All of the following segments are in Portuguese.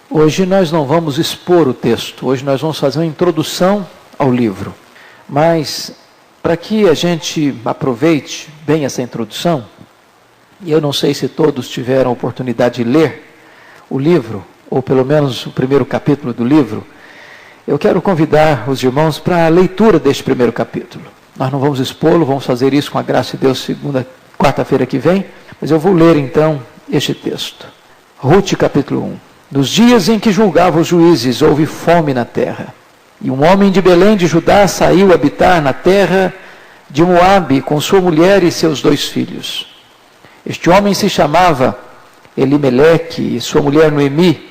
Hoje nós não vamos expor o texto, hoje nós vamos fazer uma introdução ao livro. Mas, para que a gente aproveite bem essa introdução, e eu não sei se todos tiveram a oportunidade de ler o livro, ou pelo menos o primeiro capítulo do livro, eu quero convidar os irmãos para a leitura deste primeiro capítulo. Nós não vamos expô-lo, vamos fazer isso com a graça de Deus quarta-feira que vem, mas eu vou ler então este texto. Rute capítulo 1. Nos dias em que julgava os juízes, houve fome na terra. E um homem de Belém de Judá saiu habitar na terra de Moabe com sua mulher e seus 2 filhos. Este homem se chamava Elimeleque e sua mulher Noemi.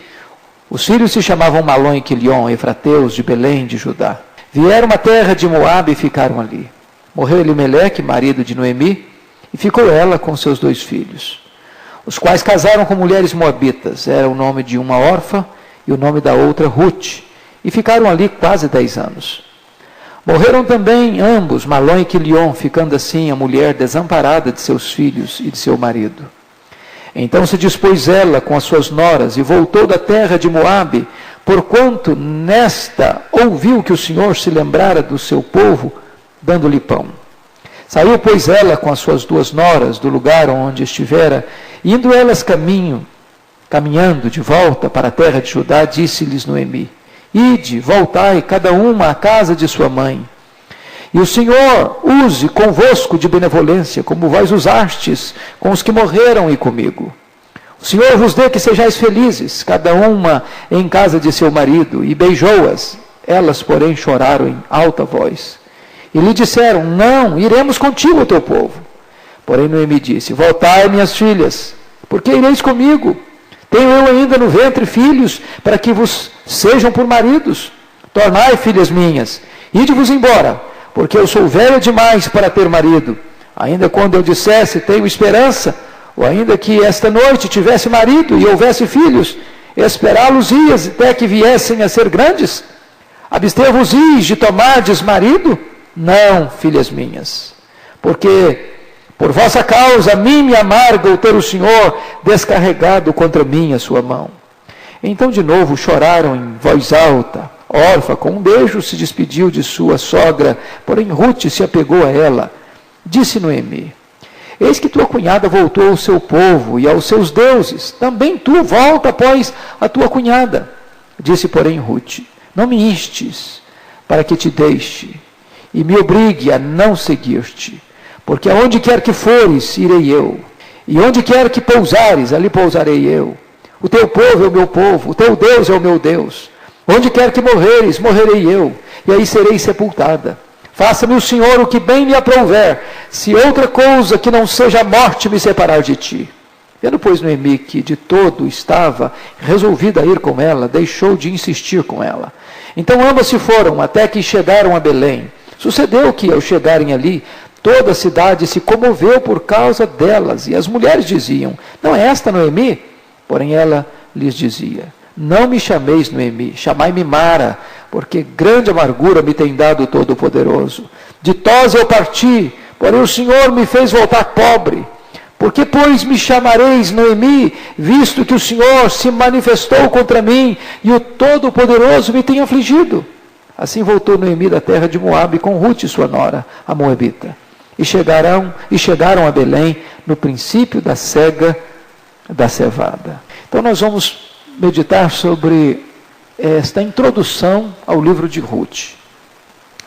Os filhos se chamavam Malom e Quilion, efrateus de Belém de Judá. Vieram à terra de Moabe e ficaram ali. Morreu Elimeleque, marido de Noemi, e ficou ela com seus 2 filhos, os quais casaram com mulheres moabitas. Era o nome de uma órfã e o nome da outra Rute, e ficaram ali quase 10 anos. Morreram também ambos, Malom e Quilion, ficando assim a mulher desamparada de seus filhos e de seu marido. Então se dispôs ela com as suas noras e voltou da terra de Moabe, porquanto nesta ouviu que o Senhor se lembrara do seu povo, dando-lhe pão. Saiu, pois, ela com as suas 2 noras do lugar onde estivera, indo elas caminhando de volta para a terra de Judá, disse-lhes Noemi: Ide, voltai, cada uma à casa de sua mãe. E o Senhor use convosco de benevolência, como vós usastes com os que morreram e comigo. O Senhor vos dê que sejais felizes, cada uma em casa de seu marido. E beijou-as. Elas, porém, choraram em alta voz. E lhe disseram: Não, iremos contigo ao teu povo. Porém Noemi disse: Voltai, minhas filhas, porque ireis comigo? Tenho eu ainda no ventre filhos, para que vos sejam por maridos. Tornai, filhas minhas, ide-vos embora, porque eu sou velha demais para ter marido. Ainda quando eu dissesse, tenho esperança, ou ainda que esta noite tivesse marido e houvesse filhos, esperá-los-ias até que viessem a ser grandes? Abster-vos-ias de tomardes marido? Não, filhas minhas, porque por vossa causa a mim me amarga o ter o Senhor descarregado contra mim a sua mão. Então de novo choraram em voz alta. Órfã, com um beijo, se despediu de sua sogra, porém Rute se apegou a ela. Disse Noemi: Eis que tua cunhada voltou ao seu povo e aos seus deuses. Também tu volta após a tua cunhada. Disse, porém, Rute: Não me instes para que te deixe e me obrigue a não seguir-te, porque aonde quer que fores, irei eu, e onde quer que pousares, ali pousarei eu. O teu povo é o meu povo, o teu Deus é o meu Deus. Onde quer que morreres, morrerei eu, e aí serei sepultada. Faça-me o Senhor o que bem lhe aprouver, se outra coisa que não seja a morte me separar de ti. Vendo, pois, Noemi que de todo estava resolvida a ir com ela, deixou de insistir com ela. Então ambas se foram, até que chegaram a Belém. Sucedeu que, ao chegarem ali, toda a cidade se comoveu por causa delas, e as mulheres diziam: Não é esta Noemi? Porém ela lhes dizia: Não me chameis Noemi, chamai-me Mara, porque grande amargura me tem dado o Todo-Poderoso. Ditosa eu parti, porém o Senhor me fez voltar pobre. Porque, pois, me chamareis Noemi, visto que o Senhor se manifestou contra mim, e o Todo-Poderoso me tem afligido? Assim voltou Noemi da terra de Moabe com Rute, sua nora, a moabita. E chegaram a Belém no princípio da cega da cevada. Então nós vamos meditar sobre esta introdução ao livro de Rute.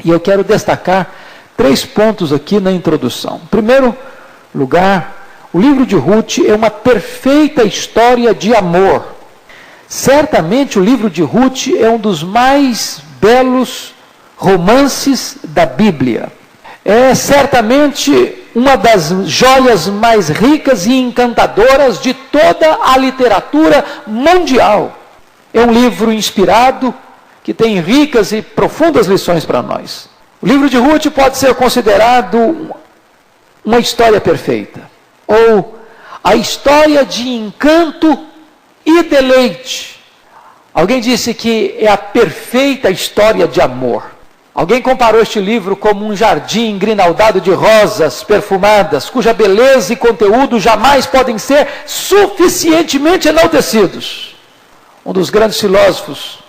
E eu quero destacar 3 pontos aqui na introdução. Em primeiro lugar, o livro de Rute é uma perfeita história de amor. Certamente o livro de Rute é um dos mais belos romances da Bíblia. É certamente uma das joias mais ricas e encantadoras de toda a literatura mundial. É um livro inspirado, que tem ricas e profundas lições para nós. O livro de Rute pode ser considerado uma história perfeita, ou a história de encanto e deleite. Alguém disse que é a perfeita história de amor. Alguém comparou este livro como um jardim grinaldado de rosas perfumadas, cuja beleza e conteúdo jamais podem ser suficientemente enaltecidos. Um dos grandes filósofos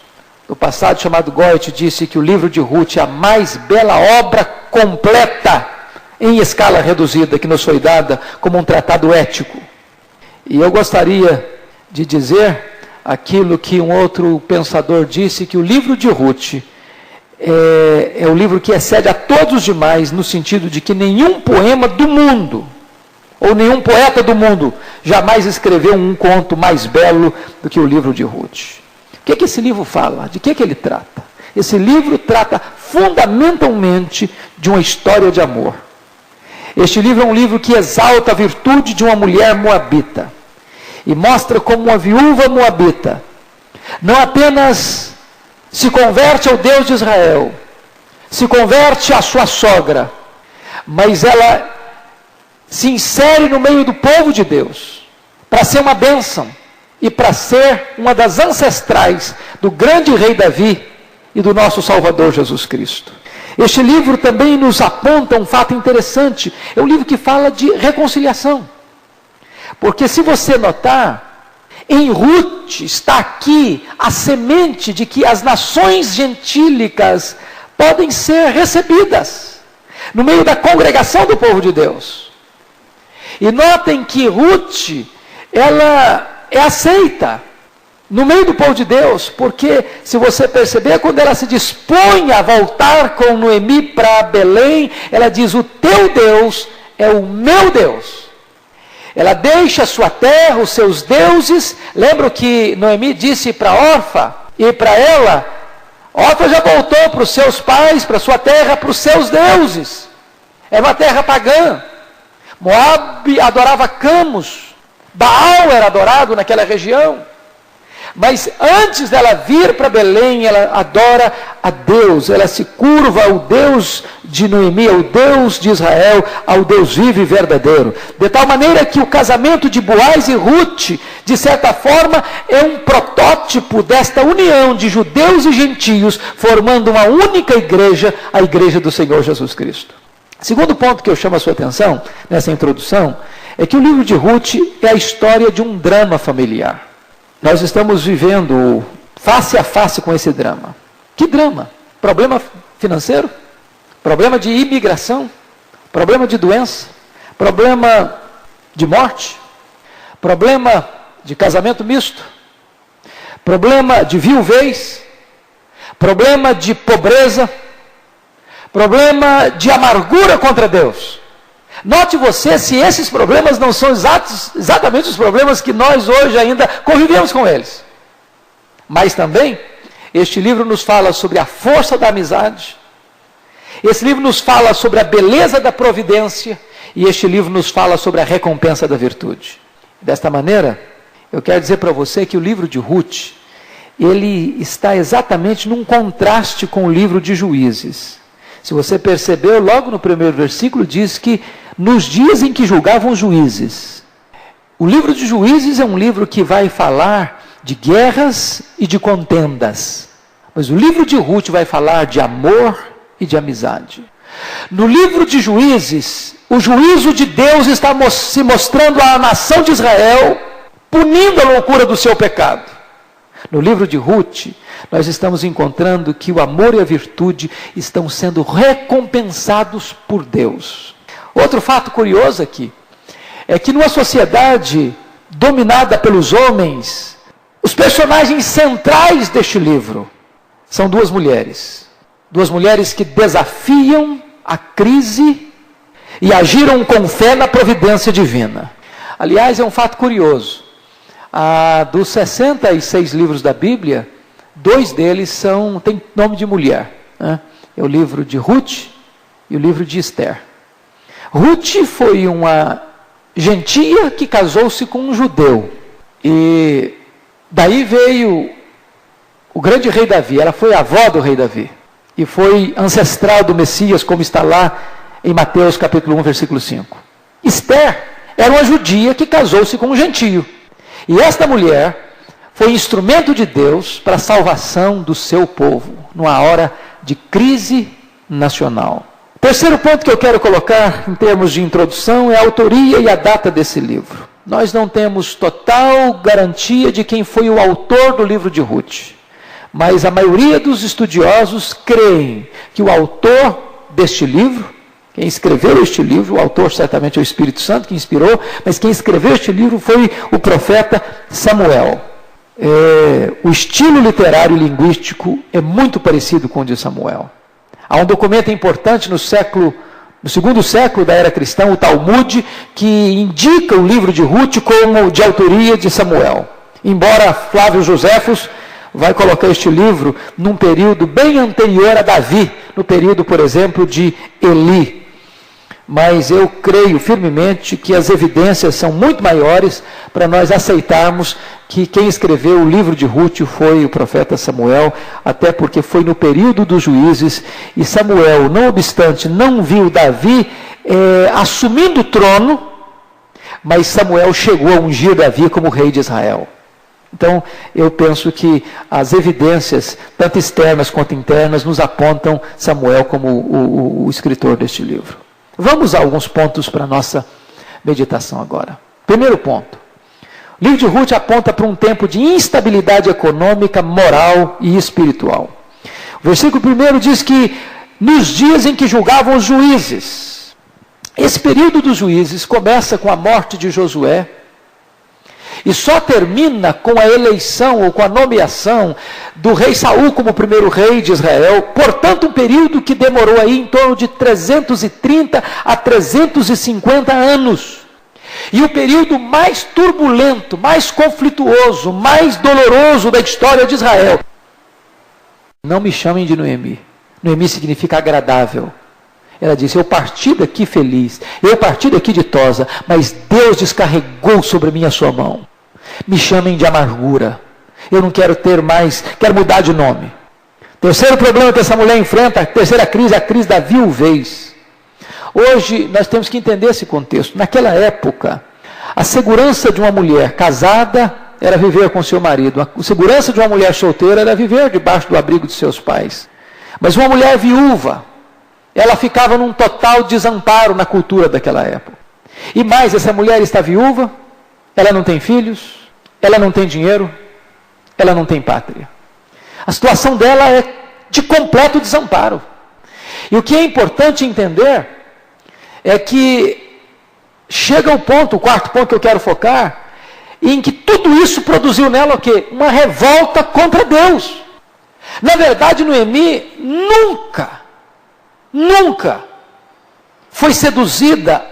do passado, chamado Goethe, disse que o livro de Ruth é a mais bela obra completa em escala reduzida que nos foi dada como um tratado ético. E eu gostaria de dizer aquilo que um outro pensador disse, que o livro de Ruth é o livro que excede a todos os demais, no sentido de que nenhum poema do mundo, ou nenhum poeta do mundo, jamais escreveu um conto mais belo do que o livro de Ruth. O que esse livro fala? De que ele trata? Esse livro trata fundamentalmente de uma história de amor. Este livro é um livro que exalta a virtude de uma mulher moabita, e mostra como uma viúva moabita não apenas se converte ao Deus de Israel, se converte à sua sogra, mas ela se insere no meio do povo de Deus, para ser uma bênção, e para ser uma das ancestrais do grande rei Davi e do nosso Salvador Jesus Cristo. Este livro também nos aponta um fato interessante, é um livro que fala de reconciliação, porque se você notar, em Ruth está aqui a semente de que as nações gentílicas podem ser recebidas no meio da congregação do povo de Deus. E notem que Ruth, ela é aceita no meio do povo de Deus, porque se você perceber, quando ela se dispõe a voltar com Noemi para Belém, ela diz: o teu Deus é o meu Deus. Ela deixa a sua terra, os seus deuses. Lembra que Noemi disse para Orfa e para ela? Orfa já voltou para os seus pais, para a sua terra, para os seus deuses. Era uma terra pagã. Moabe adorava Camus. Baal era adorado naquela região. Mas antes dela vir para Belém, ela adora a Deus, ela se curva ao Deus de Noemi, ao Deus de Israel, ao Deus vivo e verdadeiro. De tal maneira que o casamento de Boaz e Ruth, de certa forma, é um protótipo desta união de judeus e gentios, formando uma única igreja, a igreja do Senhor Jesus Cristo. Segundo ponto que eu chamo a sua atenção, nessa introdução, é que o livro de Ruth é a história de um drama familiar. Nós estamos vivendo face a face com esse drama. Que drama? Problema financeiro? Problema de imigração? Problema de doença? Problema de morte? Problema de casamento misto? Problema de viuvez? Problema de pobreza? Problema de amargura contra Deus? Note você se esses problemas não são exatamente os problemas que nós hoje ainda convivemos com eles. Mas também, este livro nos fala sobre a força da amizade, esse livro nos fala sobre a beleza da providência, e este livro nos fala sobre a recompensa da virtude. Desta maneira, eu quero dizer para você que o livro de Ruth, ele está exatamente num contraste com o livro de Juízes. Se você percebeu, logo no primeiro versículo diz que nos dias em que julgavam os juízes. O livro de Juízes é um livro que vai falar de guerras e de contendas. Mas o livro de Ruth vai falar de amor e de amizade. No livro de Juízes, o juízo de Deus está se mostrando à nação de Israel, punindo a loucura do seu pecado. No livro de Ruth, nós estamos encontrando que o amor e a virtude estão sendo recompensados por Deus. Outro fato curioso aqui, é que numa sociedade dominada pelos homens, os personagens centrais deste livro são duas mulheres que desafiam a crise e agiram com fé na providência divina. Aliás, é um fato curioso, dos 66 livros da Bíblia, 2 deles têm nome de mulher, né? É o livro de Ruth e o livro de Esther. Ruth foi uma gentia que casou-se com um judeu, e daí veio o grande rei Davi. Ela foi avó do rei Davi, e foi ancestral do Messias, como está lá em Mateus capítulo 1, versículo 5. Esther era uma judia que casou-se com um gentio, e esta mulher foi instrumento de Deus para a salvação do seu povo, numa hora de crise nacional. Terceiro ponto que eu quero colocar em termos de introdução é a autoria e a data desse livro. nós não temos total garantia de quem foi o autor do livro de Ruth. Mas a maioria dos estudiosos creem que o autor deste livro, quem escreveu este livro, o autor certamente é o Espírito Santo que inspirou, mas quem escreveu este livro foi o profeta Samuel. O estilo literário e linguístico é muito parecido com o de Samuel. Há um documento importante no segundo século da era cristã, o Talmud, que indica o livro de Ruth como de autoria de Samuel. Embora Flávio Joséfos vai colocar este livro num período bem anterior a Davi, no período, por exemplo, de Eli. Mas eu creio firmemente que as evidências são muito maiores para nós aceitarmos que quem escreveu o livro de Ruth foi o profeta Samuel, até porque foi no período dos juízes, e Samuel, não obstante, não viu Davi assumindo o trono, mas Samuel chegou a ungir Davi como rei de Israel. Então, eu penso que as evidências, tanto externas quanto internas, nos apontam Samuel como o escritor deste livro. Vamos a alguns pontos para a nossa meditação agora. Primeiro ponto. O livro de Ruth aponta para um tempo de instabilidade econômica, moral e espiritual. O versículo 1 diz que nos dias em que julgavam os juízes. Esse período dos juízes começa com a morte de Josué e só termina com a eleição ou com a nomeação do rei Saul como primeiro rei de Israel. Portanto, um período que demorou aí em torno de 330 a 350 anos. E o período mais turbulento, mais conflituoso, mais doloroso da história de Israel. Não me chamem de Noemi. Noemi significa agradável. Ela disse, eu parti daqui feliz, eu parti daqui ditosa, mas Deus descarregou sobre mim a sua mão. Me chamem de amargura. Eu não quero ter mais, quero mudar de nome. Terceiro problema que essa mulher enfrenta, a terceira crise, a crise da viuvez. Hoje nós temos que entender esse contexto. Naquela época, a segurança de uma mulher casada era viver com seu marido. A segurança de uma mulher solteira era viver debaixo do abrigo de seus pais. Mas uma mulher viúva, ela ficava num total desamparo na cultura daquela época. E mais, essa mulher está viúva, ela não tem filhos, ela não tem dinheiro, ela não tem pátria. A situação dela é de completo desamparo. E o que é importante entender é que chega o ponto, o quarto ponto que eu quero focar, em que tudo isso produziu nela o quê? Uma revolta contra Deus. Na verdade, Noemi nunca foi seduzida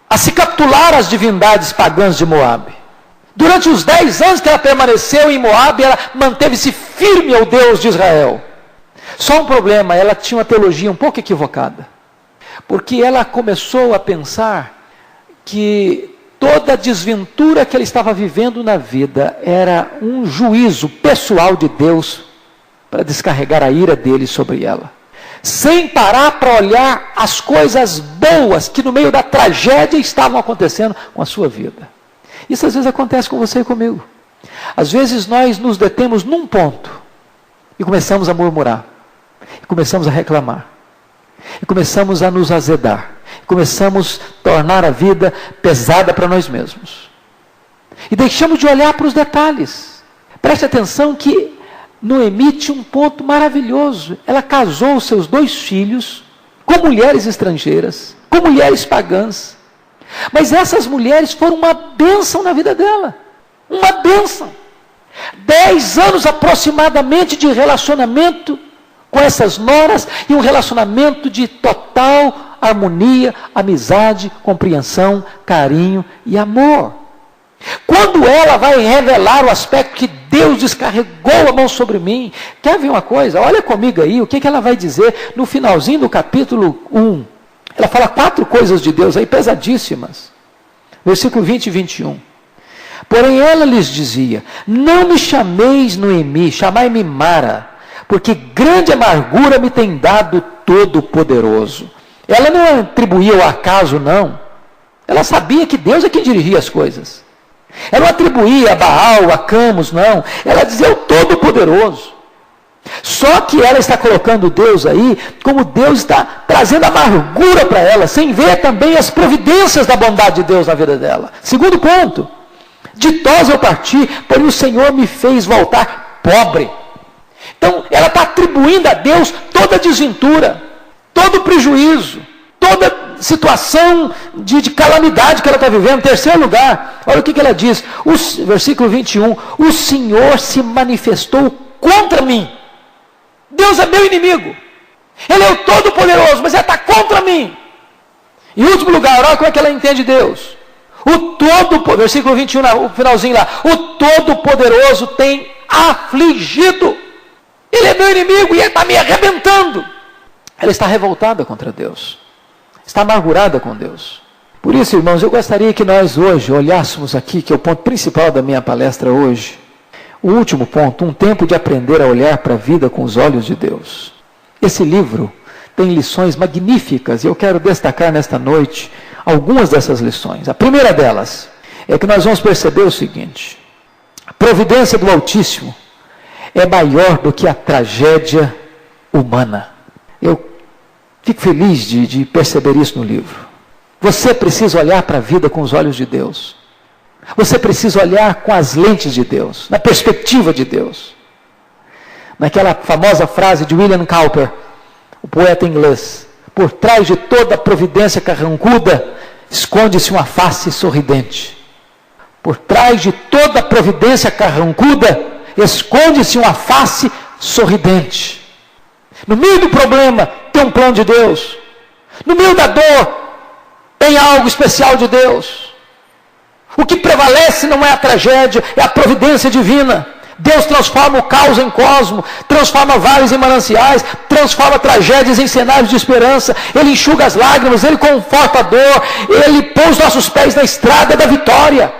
a se capitular às divindades pagãs de Moabe. Durante os 10 anos que ela permaneceu em Moabe, ela manteve-se firme ao Deus de Israel. Só um problema, ela tinha uma teologia um pouco equivocada. Porque ela começou a pensar que toda a desventura que ela estava vivendo na vida era um juízo pessoal de Deus para descarregar a ira dele sobre ela. Sem parar para olhar as coisas boas que no meio da tragédia estavam acontecendo com a sua vida. Isso às vezes acontece com você e comigo. Às vezes nós nos detemos num ponto e começamos a murmurar, e começamos a reclamar, e começamos a nos azedar, e começamos a tornar a vida pesada para nós mesmos. E deixamos de olhar para os detalhes. Preste atenção que Noemi tinha um ponto maravilhoso. Ela casou os seus 2 filhos com mulheres estrangeiras, com mulheres pagãs. Mas essas mulheres foram uma bênção na vida dela. Uma bênção. 10 anos aproximadamente de relacionamento com essas noras e um relacionamento de total harmonia, amizade, compreensão, carinho e amor. Quando ela vai revelar o aspecto que Deus descarregou a mão sobre mim, quer ver uma coisa? Olha comigo aí, o que ela vai dizer no finalzinho do capítulo 1. Ela fala 4 coisas de Deus aí pesadíssimas. Versículo 20 e 21. Porém ela lhes dizia, não me chameis Noemi, chamai-me Mara, porque grande amargura me tem dado Todo-Poderoso. Ela não atribuía ao acaso, não. Ela sabia que Deus é quem dirigia as coisas. Ela não atribuía a Baal, a Camus, não. Ela dizia o Todo-Poderoso. Só que ela está colocando Deus aí, como Deus está trazendo amargura para ela, sem ver também as providências da bondade de Deus na vida dela. Segundo ponto, Ditosa eu parti, porém o Senhor me fez voltar pobre. Então, ela está atribuindo a Deus toda a desventura, todo o prejuízo, toda situação de calamidade que ela está vivendo. Em terceiro lugar, olha o que ela diz, versículo 21, o Senhor se manifestou contra mim. Deus é meu inimigo, Ele é o Todo-Poderoso, mas Ele está contra mim. Em último lugar, olha como é que ela entende Deus. Versículo 21, o finalzinho lá, o Todo-Poderoso tem afligido. Ele é meu inimigo e Ele está me arrebentando. Ela está revoltada contra Deus, está amargurada com Deus. Por isso, irmãos, eu gostaria que nós hoje olhássemos aqui, que é o ponto principal da minha palestra hoje, o último ponto, um tempo de aprender a olhar para a vida com os olhos de Deus. Esse livro tem lições magníficas e eu quero destacar nesta noite algumas dessas lições. A primeira delas é que nós vamos perceber o seguinte: a providência do Altíssimo é maior do que a tragédia humana. Eu fico feliz de perceber isso no livro. Você precisa olhar para a vida com os olhos de Deus. Você precisa olhar com as lentes de Deus, na perspectiva de Deus. Naquela famosa frase de William Cowper, o poeta inglês: por trás de toda a providência carrancuda, esconde-se uma face sorridente. Por trás de toda a providência carrancuda, esconde-se uma face sorridente. No meio do problema, tem um plano de Deus. No meio da dor, tem algo especial de Deus. O que prevalece não é a tragédia, é a providência divina. Deus transforma o caos em cosmo, transforma vales em mananciais, transforma tragédias em cenários de esperança. Ele enxuga as lágrimas, Ele conforta a dor, Ele põe os nossos pés na estrada da vitória.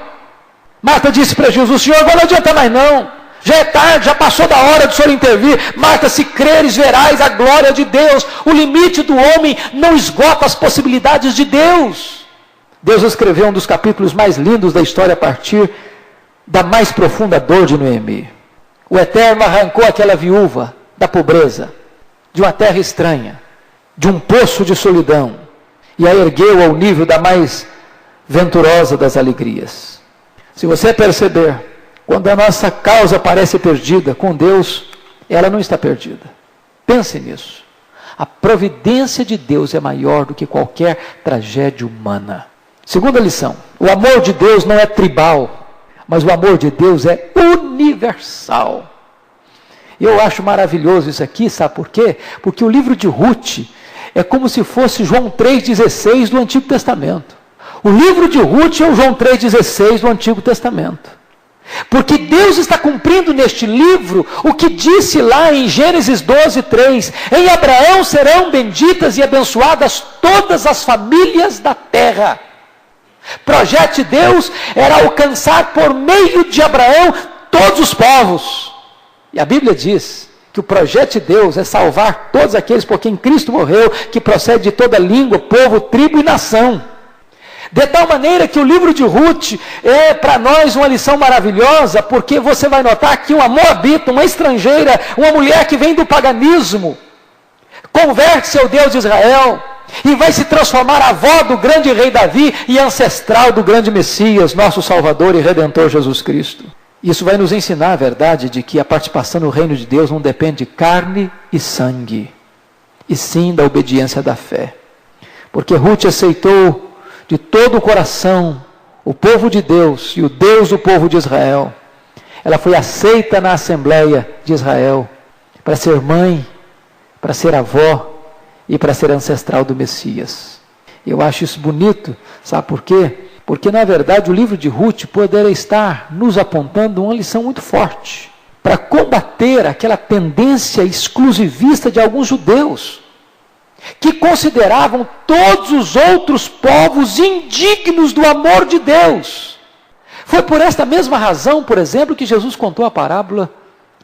Marta disse para Jesus: Senhor, agora não adianta mais não. Já é tarde, já passou da hora do Senhor intervir. Marta, se creres, verás a glória de Deus. O limite do homem não esgota as possibilidades de Deus. Deus escreveu um dos capítulos mais lindos da história a partir da mais profunda dor de Noemi. O Eterno arrancou aquela viúva da pobreza, de uma terra estranha, de um poço de solidão, e a ergueu ao nível da mais venturosa das alegrias. Se você perceber, quando a nossa causa parece perdida, com Deus, ela não está perdida. Pense nisso. A providência de Deus é maior do que qualquer tragédia humana. Segunda lição: o amor de Deus não é tribal, mas o amor de Deus é universal. Eu acho maravilhoso isso aqui, sabe por quê? Porque o livro de Ruth é como se fosse João 3,16 do Antigo Testamento. O livro de Ruth é o João 3,16 do Antigo Testamento. Porque Deus está cumprindo neste livro o que disse lá em Gênesis 12:3: em Abraão serão benditas e abençoadas todas as famílias da terra. Projeto de Deus era alcançar por meio de Abraão todos os povos. E a Bíblia diz que o projeto de Deus é salvar todos aqueles por quem Cristo morreu, que procede de toda língua, povo, tribo e nação. De tal maneira que o livro de Ruth é para nós uma lição maravilhosa, porque você vai notar que uma moabita, uma estrangeira, uma mulher que vem do paganismo, converte seu Deus de Israel e vai se transformar avó do grande rei Davi e ancestral do grande Messias, nosso Salvador e Redentor Jesus Cristo. Isso vai nos ensinar a verdade de que a participação no reino de Deus não depende de carne e sangue, e sim da obediência da fé. Porque Ruth aceitou de todo o coração o povo de Deus e o Deus do povo de Israel. Ela foi aceita na Assembleia de Israel para ser mãe, para ser avó e para ser ancestral do Messias. Eu acho isso bonito, sabe por quê? Porque na verdade o livro de Ruth poderia estar nos apontando uma lição muito forte para combater aquela tendência exclusivista de alguns judeus que consideravam todos os outros povos indignos do amor de Deus. Foi por esta mesma razão, por exemplo, que Jesus contou a parábola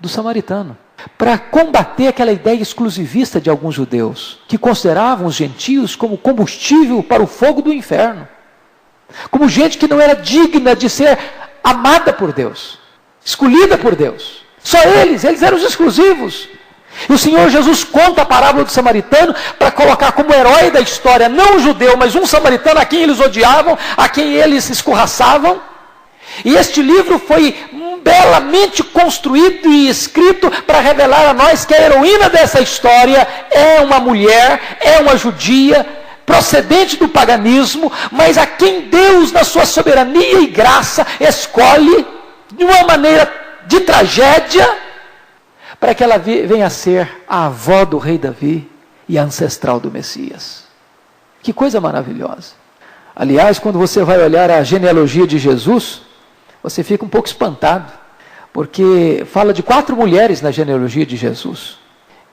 do samaritano, para combater aquela ideia exclusivista de alguns judeus, que consideravam os gentios como combustível para o fogo do inferno, como gente que não era digna de ser amada por Deus, escolhida por Deus. Só eles eram os exclusivos. E o Senhor Jesus conta a parábola do samaritano para colocar como herói da história, não um judeu, mas um samaritano a quem eles odiavam, a quem eles escorraçavam. E este livro foi belamente construído e escrito para revelar a nós que a heroína dessa história é uma mulher, é uma judia, procedente do paganismo, mas a quem Deus, na sua soberania e graça, escolhe de uma maneira de tragédia, para que ela venha a ser a avó do rei Davi e a ancestral do Messias. Que coisa maravilhosa. Aliás, quando você vai olhar a genealogia de Jesus, você fica um pouco espantado, porque fala de 4 mulheres na genealogia de Jesus.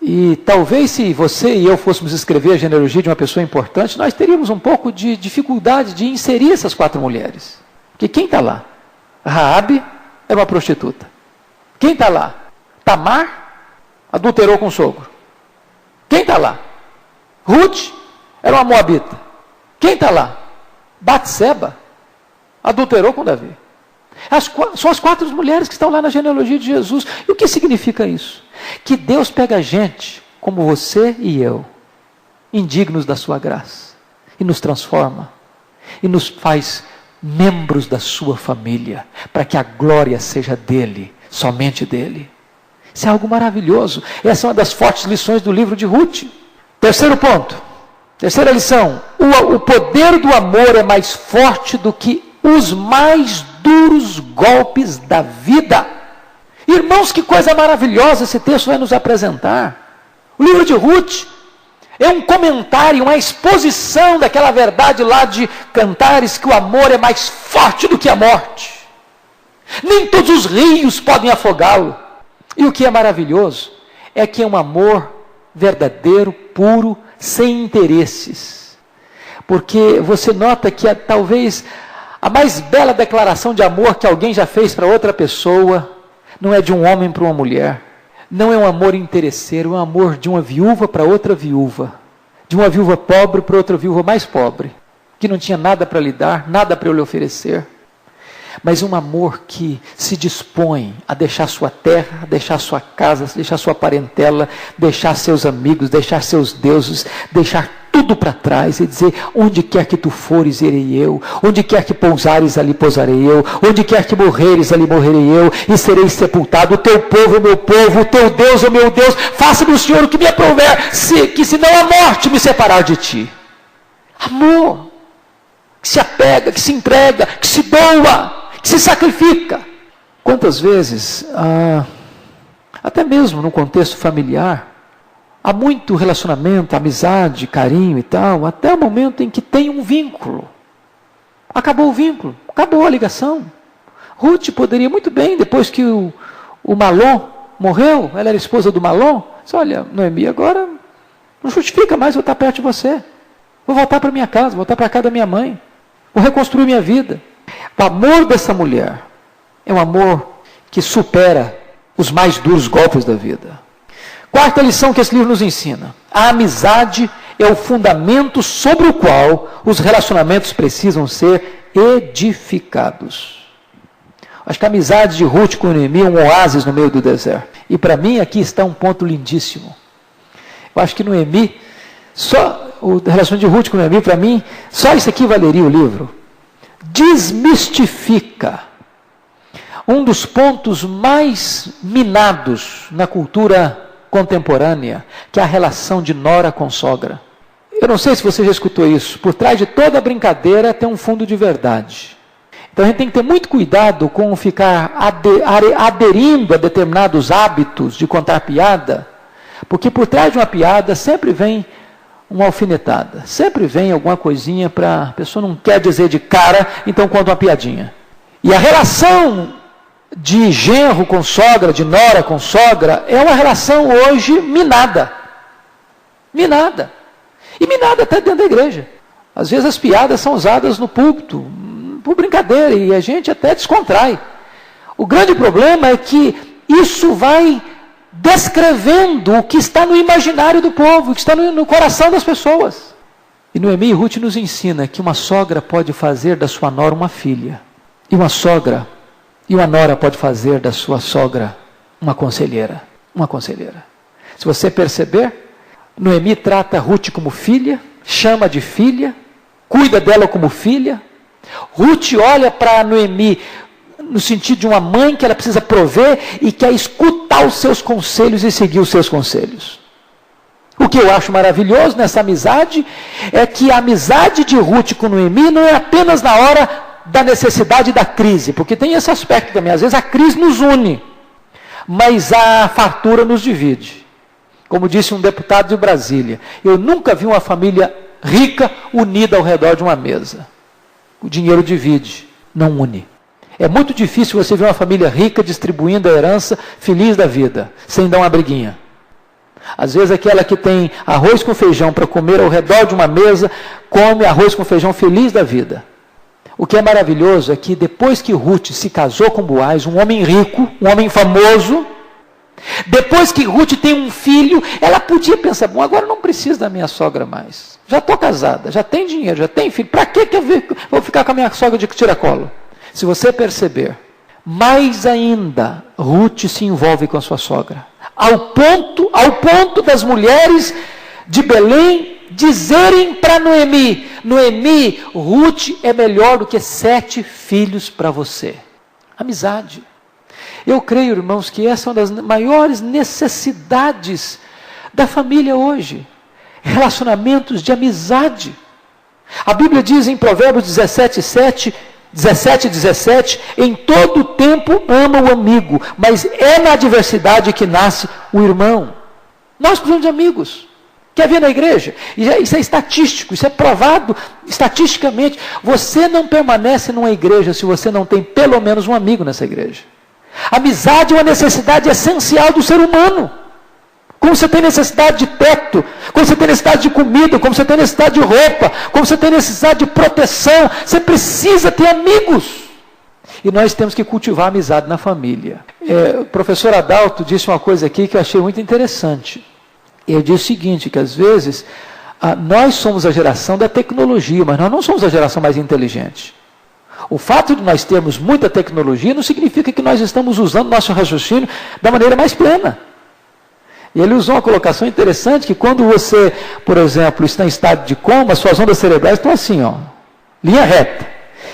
E talvez se você e eu fôssemos escrever a genealogia de uma pessoa importante, nós teríamos um pouco de dificuldade de inserir essas 4 mulheres. Porque quem está lá? Raabe é uma prostituta. Quem está lá? Tamar adulterou com o sogro. Quem está lá? Ruth era uma moabita. Quem está lá? Batseba adulterou com Davi. São as 4 mulheres que estão lá na genealogia de Jesus. E o que significa isso? Que Deus pega gente como você e eu, indignos da sua graça, e nos transforma, e nos faz membros da sua família, para que a glória seja dele, somente dele. Isso é algo maravilhoso. Essa é uma das fortes lições do livro de Ruth. Terceiro ponto, terceira lição: o poder do amor é mais forte do que os mais duros golpes da vida. Irmãos, que coisa maravilhosa esse texto vai nos apresentar. O livro de Ruth é um comentário, uma exposição daquela verdade lá de Cantares, que o amor é mais forte do que a morte. Nem todos os rios podem afogá-lo. E o que é maravilhoso é que é um amor verdadeiro, puro, sem interesses. Porque você nota que talvez a mais bela declaração de amor que alguém já fez para outra pessoa não é de um homem para uma mulher. Não é um amor interesseiro, é um amor de uma viúva para outra viúva. De uma viúva pobre para outra viúva mais pobre, que não tinha nada para lhe dar, nada para lhe oferecer. Mas um amor que se dispõe a deixar sua terra, a deixar sua casa, a deixar sua parentela, deixar seus amigos, deixar seus deuses, deixar tudo para trás e dizer: onde quer que tu fores, irei eu, onde quer que pousares, ali pousarei eu, onde quer que morreres, ali morrerei eu, e serei sepultado. O teu povo é o meu povo, o teu Deus é o meu Deus. Faça-me o Senhor o que me aprouver, que senão a morte me separar de ti. Amor que se apega, que se entrega, que se doa, que se sacrifica. Quantas vezes, até mesmo no contexto familiar, há muito relacionamento, amizade, carinho e tal, até o momento em que tem um vínculo. Acabou o vínculo, acabou a ligação. Ruth poderia muito bem, depois que o Malom morreu, ela era esposa do Malom, disse: olha, Noemi, agora não justifica mais eu estar perto de você. Vou voltar para minha casa, voltar para a casa da minha mãe. Vou reconstruir minha vida. O amor dessa mulher é um amor que supera os mais duros golpes da vida. Quarta lição que esse livro nos ensina: a amizade é o fundamento sobre o qual os relacionamentos precisam ser edificados. Acho que a amizade de Ruth com Noemi é um oásis no meio do deserto. E para mim aqui está um ponto lindíssimo. Eu acho que Noemi, só a relação de Ruth com Noemi, para mim, só isso aqui valeria o livro. Desmistifica um dos pontos mais minados na cultura contemporânea, que é a relação de nora com sogra. Eu não sei se você já escutou isso. Por trás de toda brincadeira tem um fundo de verdade. Então a gente tem que ter muito cuidado com ficar aderindo a determinados hábitos de contar piada, porque por trás de uma piada sempre vem uma alfinetada, sempre vem alguma coisinha para a pessoa não quer dizer de cara, então conta uma piadinha. E a relação de genro com sogra, de nora com sogra, é uma relação hoje minada. Minada. E minada até dentro da igreja. Às vezes as piadas são usadas no púlpito, por brincadeira, e a gente até descontrai. O grande problema é que isso vai descrevendo o que está no imaginário do povo, o que está no coração das pessoas. E Noemi e Ruth nos ensina que uma sogra pode fazer da sua nora uma filha. E uma nora pode fazer da sua sogra uma conselheira. Uma conselheira. Se você perceber, Noemi trata Ruth como filha, chama de filha, cuida dela como filha. Ruth olha para Noemi no sentido de uma mãe que ela precisa prover e quer escutar os seus conselhos e seguir os seus conselhos. O que eu acho maravilhoso nessa amizade é que a amizade de Ruth com Noemi não é apenas na hora da necessidade da crise, porque tem esse aspecto também. Às vezes a crise nos une, mas a fartura nos divide. Como disse um deputado de Brasília, eu nunca vi uma família rica unida ao redor de uma mesa. O dinheiro divide, não une. É muito difícil você ver uma família rica distribuindo a herança, feliz da vida, sem dar uma briguinha. Às vezes aquela que tem arroz com feijão para comer ao redor de uma mesa, come arroz com feijão feliz da vida. O que é maravilhoso é que depois que Ruth se casou com Boaz, um homem rico, um homem famoso, depois que Ruth tem um filho, ela podia pensar, bom, agora não preciso da minha sogra mais. Já estou casada, já tenho dinheiro, já tenho filho. Para que eu vou ficar com a minha sogra de tiracolo? Se você perceber, mais ainda, Ruth se envolve com a sua sogra. Ao ponto das mulheres de Belém dizerem para Noemi, Noemi, Ruth é melhor do que 7 filhos para você. Amizade. Eu creio, irmãos, que essa é uma das maiores necessidades da família hoje. Relacionamentos de amizade. A Bíblia diz em Provérbios 17, 17, em todo tempo ama o amigo, mas é na adversidade que nasce o irmão. Nós precisamos de amigos. Quer ver na igreja? Isso é estatístico, isso é provado estatisticamente. Você não permanece numa igreja se você não tem pelo menos um amigo nessa igreja. Amizade é uma necessidade essencial do ser humano. Como você tem necessidade de teto, como você tem necessidade de comida, como você tem necessidade de roupa, como você tem necessidade de proteção, você precisa ter amigos. E nós temos que cultivar a amizade na família. O professor Adalto disse uma coisa aqui que eu achei muito interessante. Ele disse o seguinte, que às vezes nós somos a geração da tecnologia, mas nós não somos a geração mais inteligente. O fato de nós termos muita tecnologia não significa que nós estamos usando nosso raciocínio da maneira mais plena. E ele usou uma colocação interessante, que quando você, por exemplo, está em estado de coma, suas ondas cerebrais estão assim, ó, linha reta.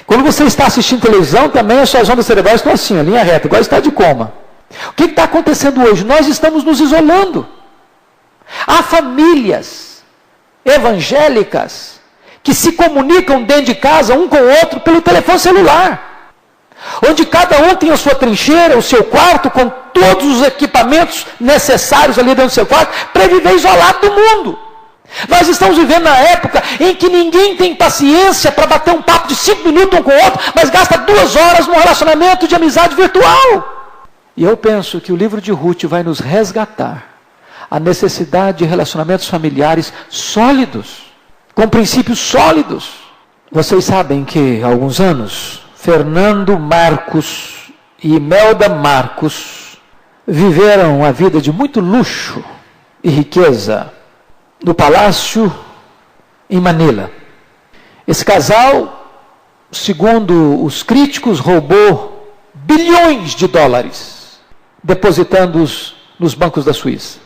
Quando você está assistindo televisão, também as suas ondas cerebrais estão assim, ó, linha reta, igual estado de coma. O que está acontecendo hoje? Nós estamos nos isolando. Há famílias evangélicas que se comunicam dentro de casa, um com o outro, pelo telefone celular. Onde cada um tem a sua trincheira, o seu quarto, com todos os equipamentos necessários ali dentro do seu quarto, para viver isolado do mundo. Nós estamos vivendo na época em que ninguém tem paciência para bater um papo de 5 minutos um com o outro, mas gasta 2 horas num relacionamento de amizade virtual. E eu penso que o livro de Ruth vai nos resgatar a necessidade de relacionamentos familiares sólidos, com princípios sólidos. Vocês sabem que há alguns anos, Fernando Marcos e Imelda Marcos viveram uma vida de muito luxo e riqueza no palácio em Manila. Esse casal, segundo os críticos, roubou bilhões de dólares, depositando-os nos bancos da Suíça.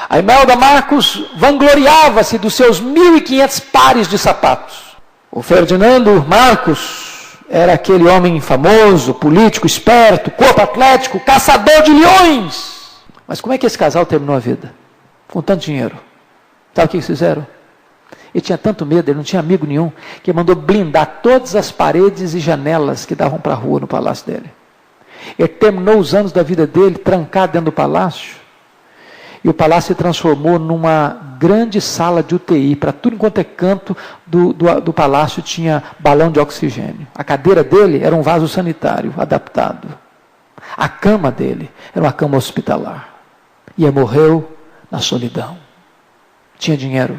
A Imelda Marcos vangloriava-se dos seus 1.500 pares de sapatos. O Ferdinando Marcos era aquele homem famoso, político, esperto, corpo atlético, caçador de leões. Mas como é que esse casal terminou a vida? Com tanto dinheiro. Sabe o que eles fizeram? Ele tinha tanto medo, ele não tinha amigo nenhum, que mandou blindar todas as paredes e janelas que davam para a rua no palácio dele. Ele terminou os anos da vida dele trancado dentro do palácio. E o palácio se transformou numa grande sala de UTI. Para tudo enquanto é canto do palácio tinha balão de oxigênio. A cadeira dele era um vaso sanitário adaptado. A cama dele era uma cama hospitalar. E ele morreu na solidão. Tinha dinheiro,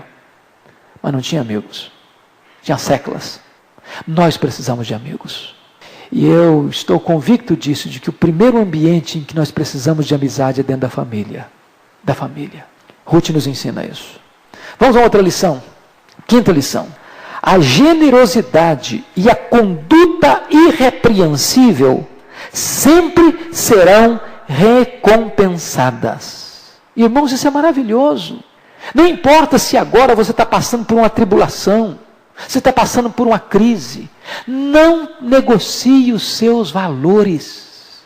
mas não tinha amigos. Tinha séculas. Nós precisamos de amigos. E eu estou convicto disso, de que o primeiro ambiente em que nós precisamos de amizade é dentro da família. Da família. Ruth nos ensina isso. Vamos a outra lição. 5ª lição. A generosidade e a conduta irrepreensível sempre serão recompensadas. Irmãos, isso é maravilhoso. Não importa se agora você está passando por uma tribulação. você está passando por uma crise, não negocie os seus valores.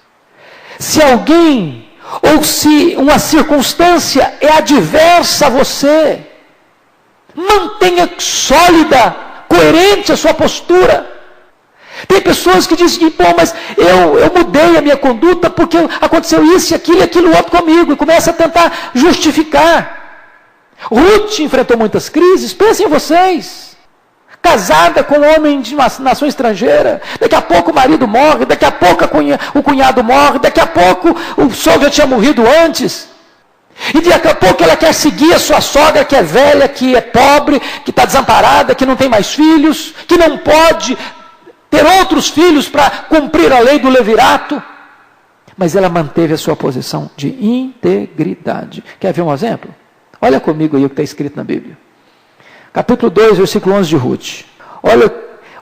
Se alguém ou se uma circunstância é adversa a você, mantenha sólida, coerente a sua postura. Tem pessoas que dizem, mas eu mudei a minha conduta porque aconteceu isso e aquilo outro comigo, e começa a tentar justificar. Ruth enfrentou muitas crises, pensem em vocês. Casada com um homem de uma nação estrangeira, daqui a pouco o marido morre, daqui a pouco o cunhado morre, daqui a pouco o sogro já tinha morrido antes. E daqui a pouco ela quer seguir a sua sogra, que é velha, que é pobre, que está desamparada, que não tem mais filhos, que não pode ter outros filhos para cumprir a lei do levirato. Mas ela manteve a sua posição de integridade. Quer ver um exemplo? Olha comigo aí o que está escrito na Bíblia. Capítulo 2, versículo 11 de Ruth. Olha,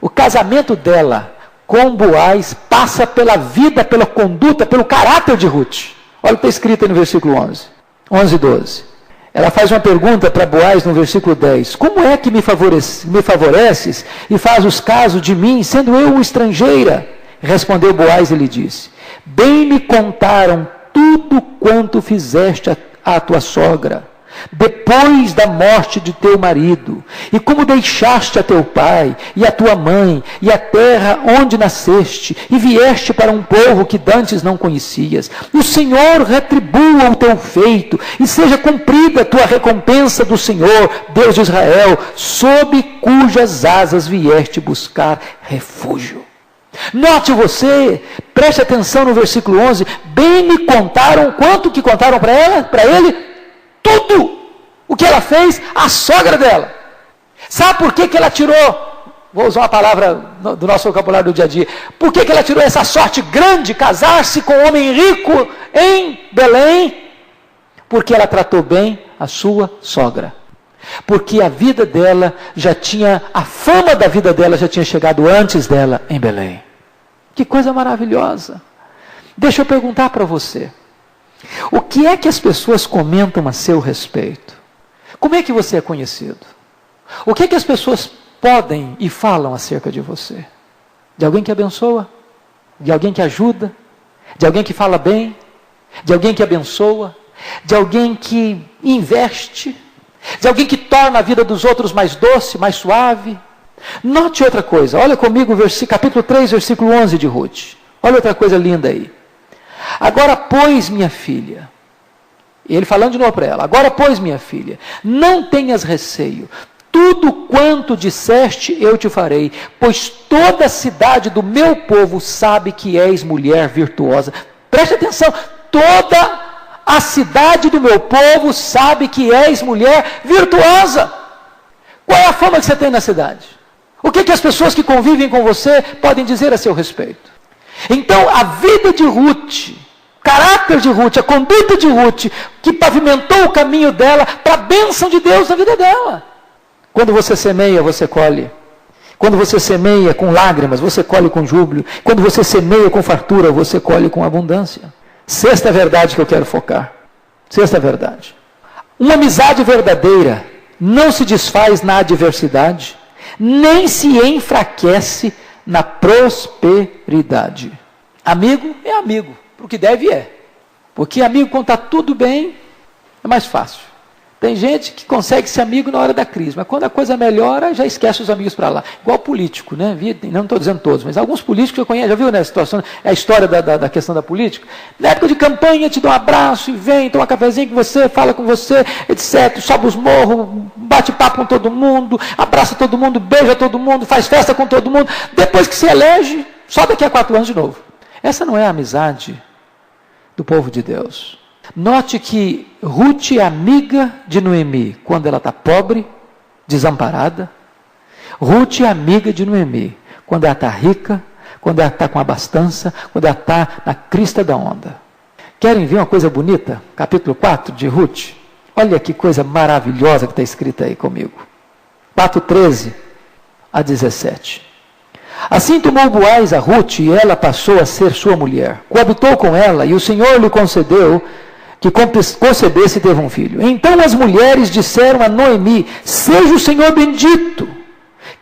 o casamento dela com Boaz passa pela vida, pela conduta, pelo caráter de Ruth. Olha o que está escrito aí no versículo 11 e 12. Ela faz uma pergunta para Boaz no versículo 10. Como é que me favoreces e faz os casos de mim, sendo eu uma estrangeira? Respondeu Boaz e lhe disse, bem me contaram tudo quanto fizeste à tua sogra, depois da morte de teu marido, e como deixaste a teu pai, e a tua mãe, e a terra onde nasceste, e vieste para um povo que dantes não conhecias. O Senhor retribua o teu feito, e seja cumprida a tua recompensa do Senhor, Deus de Israel, sob cujas asas vieste buscar refúgio. Note você, preste atenção no versículo 11, bem me contaram, quanto que contaram para ele? Tudo o que ela fez, a sogra dela. Sabe por que ela tirou, vou usar uma palavra do nosso vocabulário do dia a dia, por que ela tirou essa sorte grande, casar-se com um homem rico em Belém? Porque ela tratou bem a sua sogra. Porque a vida dela a fama da vida dela já tinha chegado antes dela em Belém. Que coisa maravilhosa. Deixa eu perguntar para você. O que é que as pessoas comentam a seu respeito? Como é que você é conhecido? O que é que as pessoas podem e falam acerca de você? De alguém que abençoa? De alguém que ajuda? De alguém que fala bem? De alguém que abençoa? De alguém que investe? De alguém que torna a vida dos outros mais doce, mais suave? Note outra coisa, olha comigo capítulo 3, versículo 11 de Ruth. Olha outra coisa linda aí. Agora, pois, minha filha, e ele falando de novo para ela, agora, pois, minha filha, não tenhas receio, tudo quanto disseste eu te farei, pois toda a cidade do meu povo sabe que és mulher virtuosa. Preste atenção, toda a cidade do meu povo sabe que és mulher virtuosa. Qual é a fama que você tem na cidade? O que as pessoas que convivem com você podem dizer a seu respeito? Então, a vida de Ruth, o caráter de Ruth, a conduta de Ruth, que pavimentou o caminho dela para a bênção de Deus na vida dela. Quando você semeia, você colhe. Quando você semeia com lágrimas, você colhe com júbilo. Quando você semeia com fartura, você colhe com abundância. Sexta verdade que eu quero focar. Sexta verdade. Uma amizade verdadeira não se desfaz na adversidade, nem se enfraquece na prosperidade. Amigo é amigo, para o que deve é. Porque amigo, quando está tudo bem, é mais fácil. Tem gente que consegue ser amigo na hora da crise, mas quando a coisa melhora, já esquece os amigos para lá. Igual político, né? Não estou dizendo todos, mas alguns políticos eu conheço, já viu, né, a situação, a história da questão da política? Na época de campanha, te dá um abraço e vem, toma um cafezinho com você, fala com você, etc. Sobe os morros, bate papo com todo mundo, abraça todo mundo, beija todo mundo, faz festa com todo mundo. Depois que se elege, só daqui a 4 anos de novo. Essa não é a amizade do povo de Deus. Note que Ruth é amiga de Noemi quando ela está pobre, desamparada. Ruth é amiga de Noemi quando ela está rica, quando ela está com abastança, quando ela está na crista da onda. Querem ver uma coisa bonita? Capítulo 4 de Ruth. Olha que coisa maravilhosa que está escrita aí comigo. 4:13 a 17. Assim tomou Boaz a Ruth e ela passou a ser sua mulher. Coabitou com ela e o Senhor lhe concedeu que concebesse e teve um filho. Então as mulheres disseram a Noemi: seja o Senhor bendito,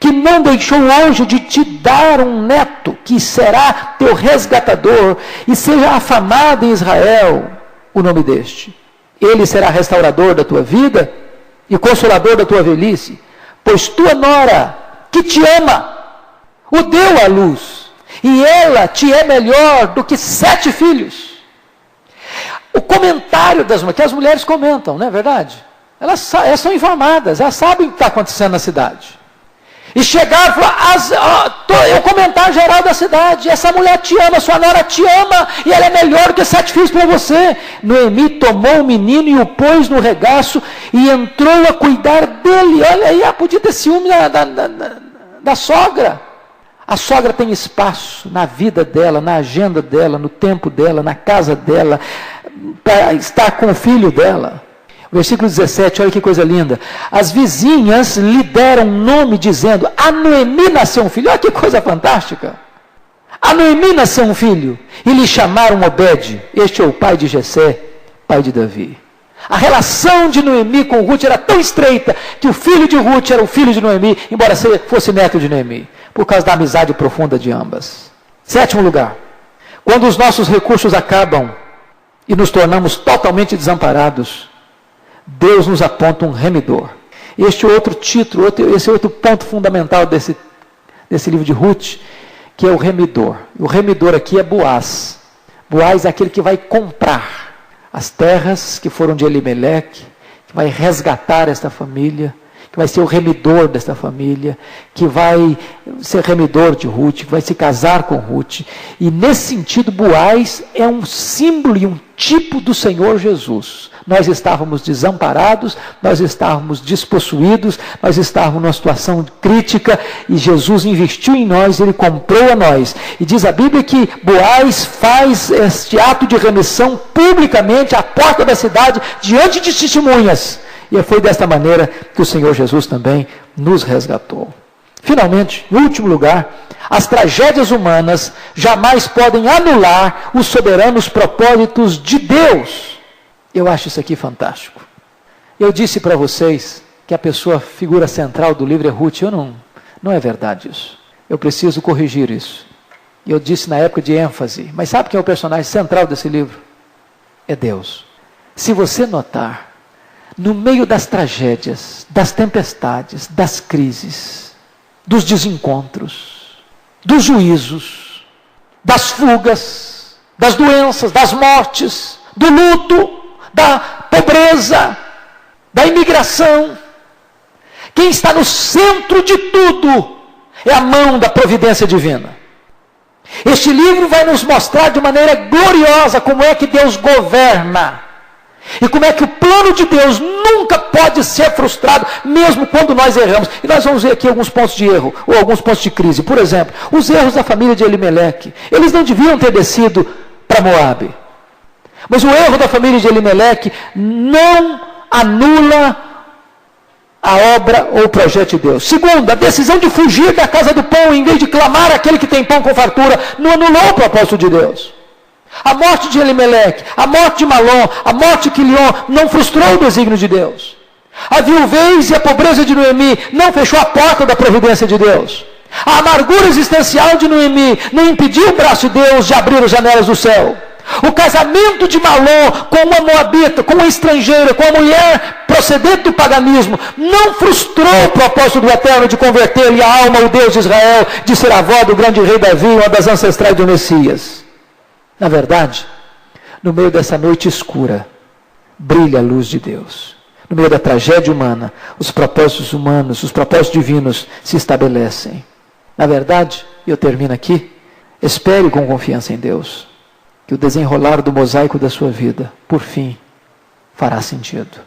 que não deixou hoje de te dar um neto, que será teu resgatador, e seja afamado em Israel o nome deste. Ele será restaurador da tua vida e consolador da tua velhice, pois tua nora, que te ama, o deu à luz, e ela te é melhor do que 7 filhos. O comentário das mulheres, que as mulheres comentam, não é verdade? Elas são informadas, elas sabem o que está acontecendo na cidade. E chegaram e falaram, é o comentário geral da cidade, essa mulher te ama, sua nora te ama, e ela é melhor do que 7 filhos para você. Noemi tomou o menino e o pôs no regaço, e entrou a cuidar dele. Olha aí, podia ter ciúme da sogra. A sogra tem espaço na vida dela, na agenda dela, no tempo dela, na casa dela, para estar com o filho dela. Versículo 17, olha que coisa linda. As vizinhas lhe deram nome dizendo, a Noemi nasceu um filho. Olha que coisa fantástica. A Noemi nasceu um filho. E lhe chamaram Obed. Este é o pai de Jessé, pai de Davi. A relação de Noemi com Ruth era tão estreita, que o filho de Ruth era o filho de Noemi, embora fosse neto de Noemi, por causa da amizade profunda de ambas. 7º lugar. Quando os nossos recursos acabam e nos tornamos totalmente desamparados, Deus nos aponta um remidor. Este outro título, esse outro ponto fundamental desse livro de Ruth, que é o remidor. O remidor aqui é Boaz. Boaz é aquele que vai comprar as terras que foram de Elimeleque, que vai resgatar esta família, que vai ser o remidor desta família, que vai ser remidor de Ruth, que vai se casar com Ruth. E nesse sentido, Boaz é um símbolo e um tipo do Senhor Jesus. Nós estávamos desamparados, nós estávamos despossuídos, nós estávamos numa situação crítica, e Jesus investiu em nós, Ele comprou a nós. E diz a Bíblia que Boaz faz este ato de remissão publicamente à porta da cidade, diante de testemunhas. E foi desta maneira que o Senhor Jesus também nos resgatou. Finalmente, em último lugar, as tragédias humanas jamais podem anular os soberanos propósitos de Deus. Eu acho isso aqui fantástico. Eu disse para vocês que a figura central do livro é Ruth. Não é verdade isso. Eu preciso corrigir isso. Eu disse na época de ênfase. Mas sabe quem é o personagem central desse livro? É Deus. Se você notar, no meio das tragédias, das tempestades, das crises, dos desencontros, dos juízos, das fugas, das doenças, das mortes, do luto, da pobreza, da imigração, quem está no centro de tudo é a mão da providência divina. Este livro vai nos mostrar de maneira gloriosa como é que Deus governa. E como é que o plano de Deus nunca pode ser frustrado, mesmo quando nós erramos. E nós vamos ver aqui alguns pontos de erro, ou alguns pontos de crise. Por exemplo, os erros da família de Elimeleque. Eles não deviam ter descido para Moabe. Mas o erro da família de Elimeleque não anula a obra ou o projeto de Deus. Segundo, a decisão de fugir da casa do pão, em vez de clamar aquele que tem pão com fartura, não anulou o propósito de Deus. A morte de Elimeleque, a morte de Malom, a morte de Quilion não frustrou o desígnio de Deus. A viuvez e a pobreza de Noemi não fechou a porta da providência de Deus. A amargura existencial de Noemi não impediu o braço de Deus de abrir as janelas do céu. O casamento de Malom com uma moabita, com uma estrangeira, com uma mulher procedente do paganismo, não frustrou o propósito do Eterno de converter-lhe a alma ao Deus de Israel, de ser avó do grande rei Davi, uma das ancestrais do Messias. Na verdade, no meio dessa noite escura, brilha a luz de Deus. No meio da tragédia humana, os propósitos humanos, os propósitos divinos se estabelecem. Na verdade, eu termino aqui, espere com confiança em Deus, que o desenrolar do mosaico da sua vida, por fim, fará sentido.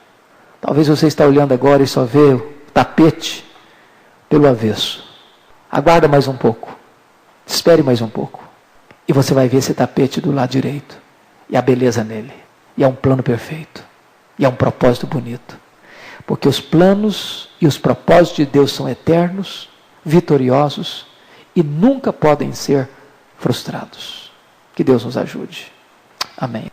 Talvez você está olhando agora e só vê o tapete pelo avesso. Aguarda mais um pouco, espere mais um pouco. E você vai ver esse tapete do lado direito. E a beleza nele. E é um plano perfeito. E é um propósito bonito. Porque os planos e os propósitos de Deus são eternos, vitoriosos e nunca podem ser frustrados. Que Deus nos ajude. Amém.